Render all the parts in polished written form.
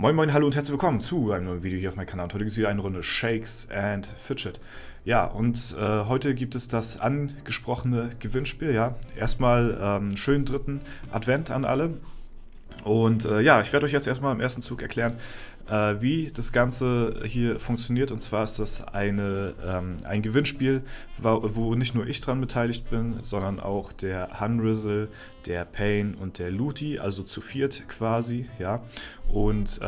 Moin Moin, hallo und herzlich willkommen zu einem neuen Video hier auf meinem Kanal. Und heute gibt es wieder eine Runde Shakes and Fidget. Ja, und heute gibt es das angesprochene Gewinnspiel. Ja, erstmal schönen dritten Advent an alle. Und ja, ich werde euch jetzt erstmal im ersten Zug erklären, wie das Ganze hier funktioniert. Und zwar ist das ein Gewinnspiel, wo nicht nur ich dran beteiligt bin, sondern auch der Hunrizzle, der Pain und der Luti, also zu viert quasi. Ja. Und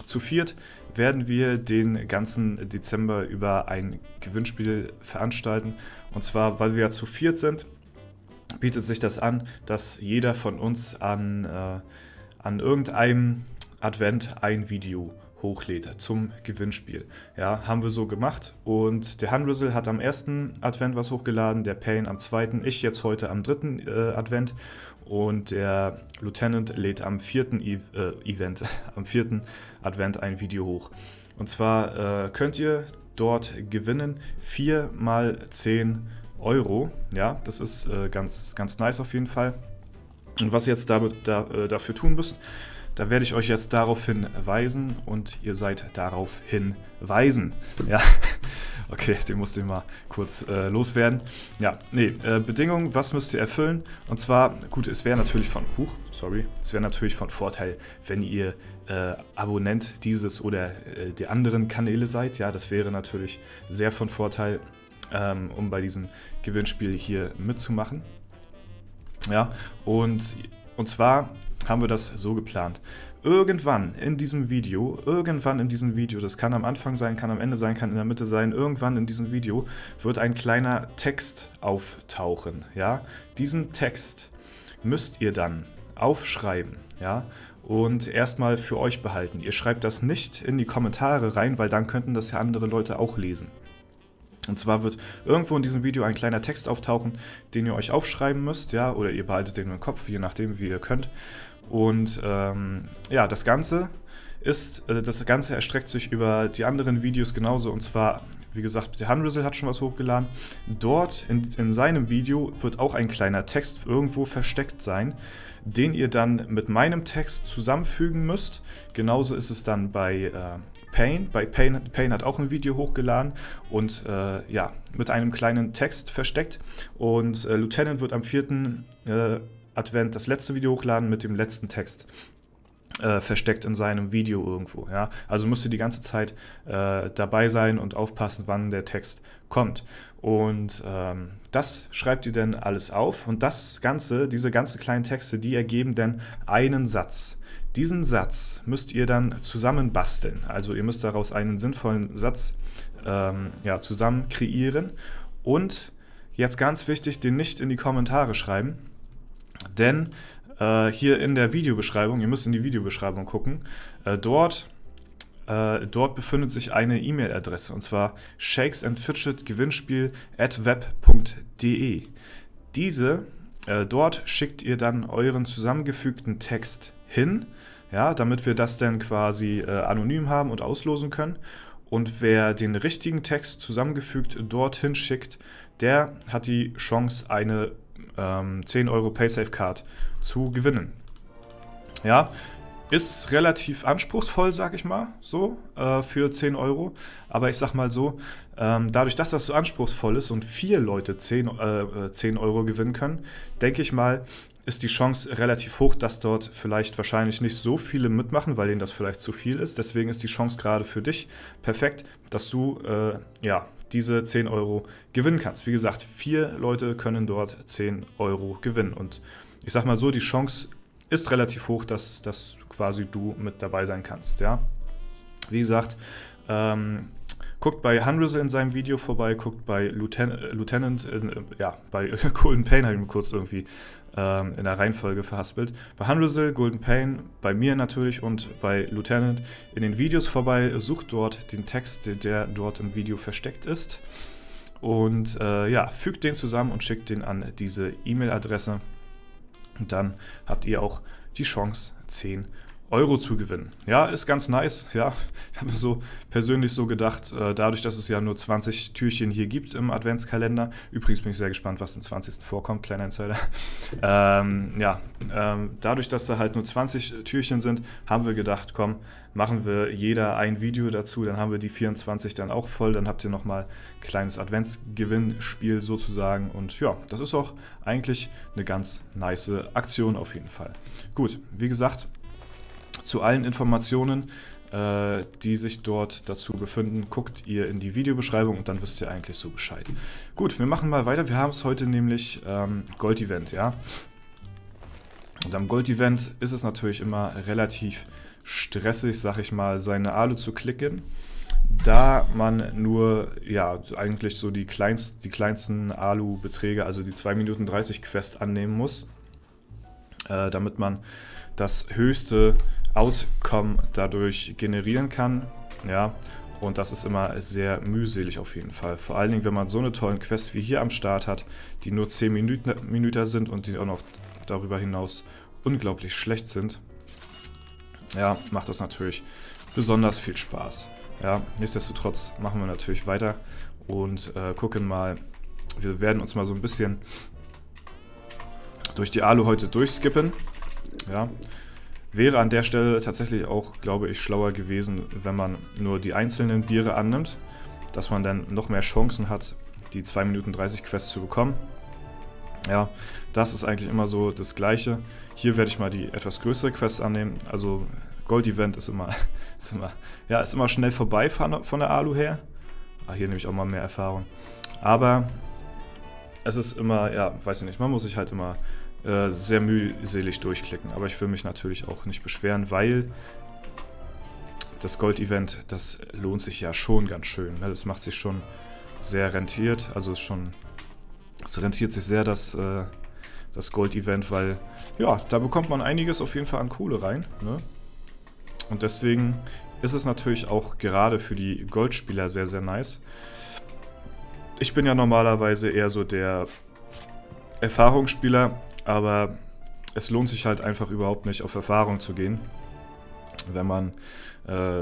zu viert werden wir den ganzen Dezember über ein Gewinnspiel veranstalten. Und zwar, weil wir ja zu viert sind, bietet sich das an, dass jeder von uns an irgendeinem Advent ein Video hochlädt zum Gewinnspiel. Ja, haben wir so gemacht und der Hunrizzle hat am ersten Advent was hochgeladen, der Pain am zweiten, ich jetzt heute am dritten Advent und der Lieutenant lädt am vierten am vierten Advent ein Video hoch. Und zwar könnt ihr dort gewinnen 4 mal 10 Euro. Ja, das ist ganz nice auf jeden Fall. Und was ihr jetzt dafür tun müsst, da werde ich euch jetzt darauf hinweisen und ihr seid darauf hinweisen. Ja, okay, den musste ich mal kurz loswerden. Ja, nee, Bedingungen, was müsst ihr erfüllen? Und zwar, gut, es wäre natürlich von Vorteil, wenn ihr Abonnent dieses oder der anderen Kanäle seid. Ja, das wäre natürlich sehr von Vorteil, um bei diesem Gewinnspiel hier mitzumachen. Ja, und zwar haben wir das so geplant. Irgendwann in diesem Video, das kann am Anfang sein, kann am Ende sein, kann in der Mitte sein, irgendwann in diesem Video wird ein kleiner Text auftauchen. Ja, diesen Text müsst ihr dann aufschreiben, ja, und erstmal für euch behalten. Ihr schreibt das nicht in die Kommentare rein, weil dann könnten das ja andere Leute auch lesen. Und zwar wird irgendwo in diesem Video ein kleiner Text auftauchen, den ihr euch aufschreiben müsst, ja, oder ihr behaltet den im Kopf, je nachdem, wie ihr könnt. Und ja, das Ganze erstreckt sich über die anderen Videos genauso. Und zwar, wie gesagt, der Hunrizzle hat schon was hochgeladen. Dort in seinem Video wird auch ein kleiner Text irgendwo versteckt sein, den ihr dann mit meinem Text zusammenfügen müsst. Genauso ist es dann bei Pain. Pain hat auch ein Video hochgeladen und ja, mit einem kleinen Text versteckt. Und Lieutenant wird am 4. Advent das letzte Video hochladen mit dem letzten Text versteckt in seinem Video irgendwo. Ja? Also müsst ihr die ganze Zeit dabei sein und aufpassen, wann der Text kommt. Und das schreibt ihr dann alles auf und diese ganzen kleinen Texte, die ergeben dann einen Satz. Diesen Satz müsst ihr dann zusammenbasteln. Also ihr müsst daraus einen sinnvollen Satz ja, zusammen kreieren. Und jetzt ganz wichtig, den nicht in die Kommentare schreiben, denn hier in der Videobeschreibung, ihr müsst in die Videobeschreibung gucken, dort befindet sich eine E-Mail-Adresse und zwar shakesandfidgetgewinnspiel@web.de. Dort schickt ihr dann euren zusammengefügten Text hin, ja, damit wir das dann quasi anonym haben und auslosen können. Und wer den richtigen Text zusammengefügt dorthin schickt, der hat die Chance, eine 10 Euro Paysafe-Card zu gewinnen. Ja, ist relativ anspruchsvoll, sag ich mal, so, für 10 Euro. Aber ich sag mal so, dadurch, dass das so anspruchsvoll ist und 4 Leute 10 Euro gewinnen können, denke ich mal, ist die Chance relativ hoch, dass dort wahrscheinlich nicht so viele mitmachen, weil denen das vielleicht zu viel ist. Deswegen ist die Chance gerade für dich perfekt, dass du ja, diese 10 Euro gewinnen kannst. Wie gesagt, 4 Leute können dort 10 Euro gewinnen. Und ich sag mal so, die Chance ist relativ hoch, dass quasi du mit dabei sein kannst. Ja? Wie gesagt, guckt bei Hunrizzle in seinem Video vorbei, guckt bei Lieutenant, bei Golden Pain habe ich mir kurz irgendwie in der Reihenfolge verhaspelt. Bei Hunrizzle, Golden Pain, bei mir natürlich und bei Lieutenant in den Videos vorbei. Sucht dort den Text, der dort im Video versteckt ist. Und ja, fügt den zusammen und schickt den an diese E-Mail-Adresse. Und dann habt ihr auch die Chance, 10 Euro zu gewinnen. Ja, ist ganz nice, ja. Ich habe mir so persönlich so gedacht, dadurch, dass es ja nur 20 Türchen hier gibt im Adventskalender. Übrigens bin ich sehr gespannt, was im 20. vorkommt, kleiner Insider. Dadurch, dass da halt nur 20 Türchen sind, haben wir gedacht, komm, machen wir jeder ein Video dazu, dann haben wir die 24 dann auch voll, dann habt ihr nochmal ein kleines Adventsgewinnspiel sozusagen und ja, das ist auch eigentlich eine ganz nice Aktion auf jeden Fall. Gut, wie gesagt, zu allen Informationen, die sich dort dazu befinden, guckt ihr in die Videobeschreibung und dann wisst ihr eigentlich so Bescheid. Gut, wir machen mal weiter. Wir haben es heute nämlich Gold-Event, ja. Und am Gold-Event ist es natürlich immer relativ stressig, sag ich mal, seine Alu zu klicken, da man nur, ja, eigentlich so die kleinsten Alu-Beträge, also die 2 Minuten 30 Quest annehmen muss, damit man das höchste Outcome dadurch generieren kann, ja, und das ist immer sehr mühselig auf jeden Fall. Vor allen Dingen, wenn man so eine tolle Quest wie hier am Start hat, die nur 10 Minuten sind und die auch noch darüber hinaus unglaublich schlecht sind, ja, macht das natürlich besonders viel Spaß. Ja, nichtsdestotrotz machen wir natürlich weiter und gucken mal, wir werden uns mal so ein bisschen durch die Alu heute durchskippen, ja. Wäre an der Stelle tatsächlich auch, glaube ich, schlauer gewesen, wenn man nur die einzelnen Biere annimmt, dass man dann noch mehr Chancen hat, die 2 Minuten 30 Quest zu bekommen. Ja, das ist eigentlich immer so das Gleiche. Hier werde ich mal die etwas größere Quest annehmen. Also Gold-Event ist immer schnell vorbei von der Alu her. Hier nehme ich auch mal mehr Erfahrung. Aber es ist immer, ja, weiß ich nicht, man muss sich halt immer sehr mühselig durchklicken. Aber ich will mich natürlich auch nicht beschweren, weil das Gold-Event, das lohnt sich ja schon ganz schön. Ne? Das macht sich schon sehr rentiert. Also es rentiert sich sehr, das Gold-Event, weil ja, da bekommt man einiges auf jeden Fall an Kohle rein. Ne? Und deswegen ist es natürlich auch gerade für die Goldspieler sehr, sehr nice. Ich bin ja normalerweise eher so der Erfahrungsspieler, aber es lohnt sich halt einfach überhaupt nicht, auf Erfahrung zu gehen, wenn man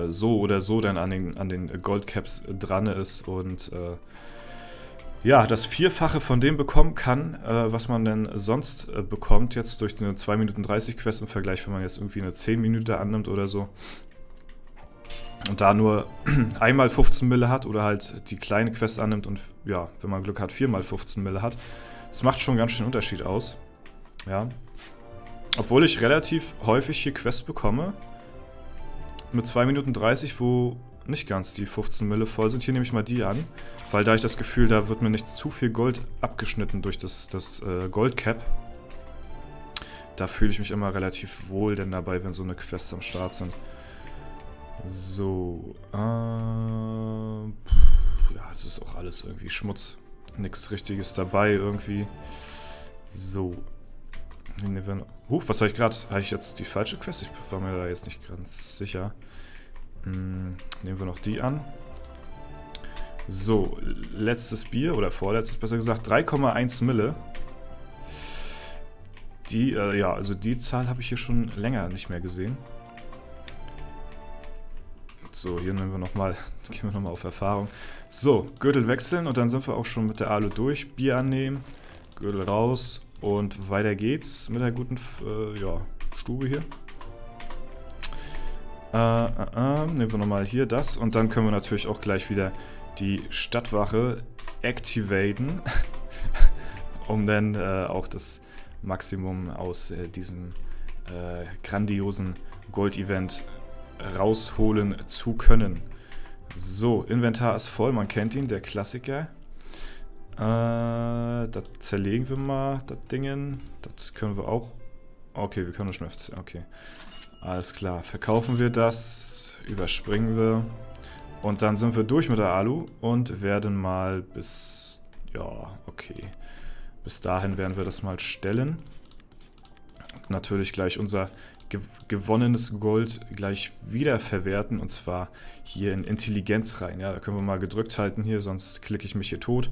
so oder so dann an den Goldcaps dran ist und ja, das Vierfache von dem bekommen kann, was man denn sonst bekommt, jetzt durch eine 2 Minuten 30 Quest im Vergleich, wenn man jetzt irgendwie eine 10 Minuten annimmt oder so. Und da nur einmal 15 Mille hat oder halt die kleine Quest annimmt und ja, wenn man Glück hat, 4x 15 Mille hat. Das macht schon ganz schön Unterschied aus. Ja. Obwohl ich relativ häufig hier Quests bekomme mit 2 Minuten 30, wo nicht ganz die 15 Mille voll sind. Hier nehme ich mal die an, weil da ich das Gefühl, da wird mir nicht zu viel Gold abgeschnitten durch das Goldcap. Da fühle ich mich immer relativ wohl denn dabei, wenn so eine Quest am Start sind. So, ja, das ist auch alles irgendwie Schmutz. Nichts Richtiges dabei irgendwie. So. Was habe ich gerade? Habe ich jetzt die falsche Quest? Ich war mir da jetzt nicht ganz sicher. Nehmen wir noch die an. So, letztes Bier, oder vorletztes besser gesagt, 3,1 Mille. Die, ja, also die Zahl habe ich hier schon länger nicht mehr gesehen. So, hier nehmen wir nochmal, gehen wir nochmal auf Erfahrung. So, Gürtel wechseln und dann sind wir auch schon mit der Alu durch. Bier annehmen, Gürtel raus und weiter geht's mit der guten ja, Stube hier. Nehmen wir nochmal hier das und dann können wir natürlich auch gleich wieder die Stadtwache activaten, um dann auch das Maximum aus diesem grandiosen Gold-Event rausholen zu können. So, Inventar ist voll, man kennt ihn, der Klassiker. Das zerlegen wir mal, das Dingen. Das können wir auch. Okay, wir können schon. Okay. Alles klar. Verkaufen wir das, überspringen wir. Und dann sind wir durch mit der Alu und werden mal bis. Ja, okay. Bis dahin werden wir das mal stellen. Und natürlich gleich unser gewonnenes Gold gleich wieder verwerten. Und zwar hier in Intelligenz rein. Ja, da können wir mal gedrückt halten hier, sonst klicke ich mich hier tot.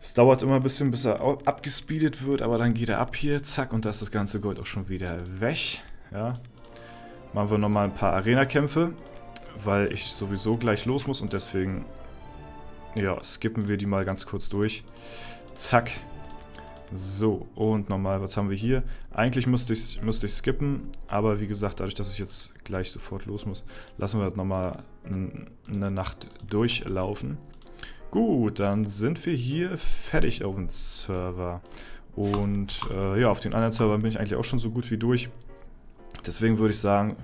Es dauert immer ein bisschen, bis er abgespeedet wird, aber dann geht er ab hier, zack, und da ist das ganze Gold auch schon wieder weg. Ja. machen wir nochmal ein paar Arena-Kämpfe, weil ich sowieso gleich los muss und deswegen, ja, skippen wir die mal ganz kurz durch. Zack. So, und nochmal, was haben wir hier? Eigentlich müsste ich skippen, aber wie gesagt, dadurch, dass ich jetzt gleich sofort los muss, lassen wir das nochmal eine Nacht durchlaufen. Gut, dann sind wir hier fertig auf dem Server. Und ja, auf den anderen Servern bin ich eigentlich auch schon so gut wie durch. Deswegen würde ich sagen,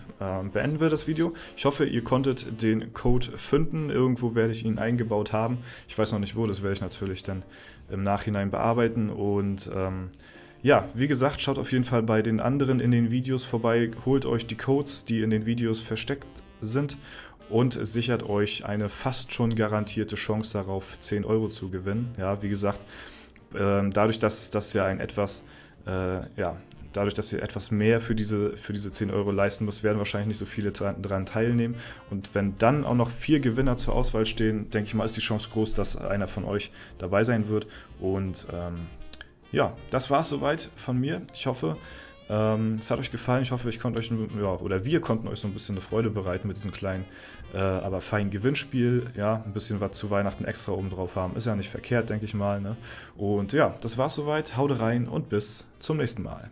beenden wir das Video. Ich hoffe, ihr konntet den Code finden. Irgendwo werde ich ihn eingebaut haben. Ich weiß noch nicht wo, das werde ich natürlich dann im Nachhinein bearbeiten. Und ja, wie gesagt, schaut auf jeden Fall bei den anderen in den Videos vorbei. Holt euch die Codes, die in den Videos versteckt sind. Und sichert euch eine fast schon garantierte Chance darauf, 10 Euro zu gewinnen. Ja, wie gesagt, dadurch, dass das ja dadurch, dass ihr etwas mehr für diese 10 Euro leisten müsst, werden wahrscheinlich nicht so viele daran teilnehmen. Und wenn dann auch noch 4 Gewinner zur Auswahl stehen, denke ich mal, ist die Chance groß, dass einer von euch dabei sein wird. Und ja, das war es soweit von mir. Ich hoffe, es hat euch gefallen. Ich hoffe, ich konnte euch, oder wir konnten euch so ein bisschen eine Freude bereiten mit diesem kleinen, aber feinen Gewinnspiel. Ja, ein bisschen was zu Weihnachten extra oben drauf haben. Ist ja nicht verkehrt, denke ich mal. Ne? Und ja, das war's soweit. Haut rein und bis zum nächsten Mal.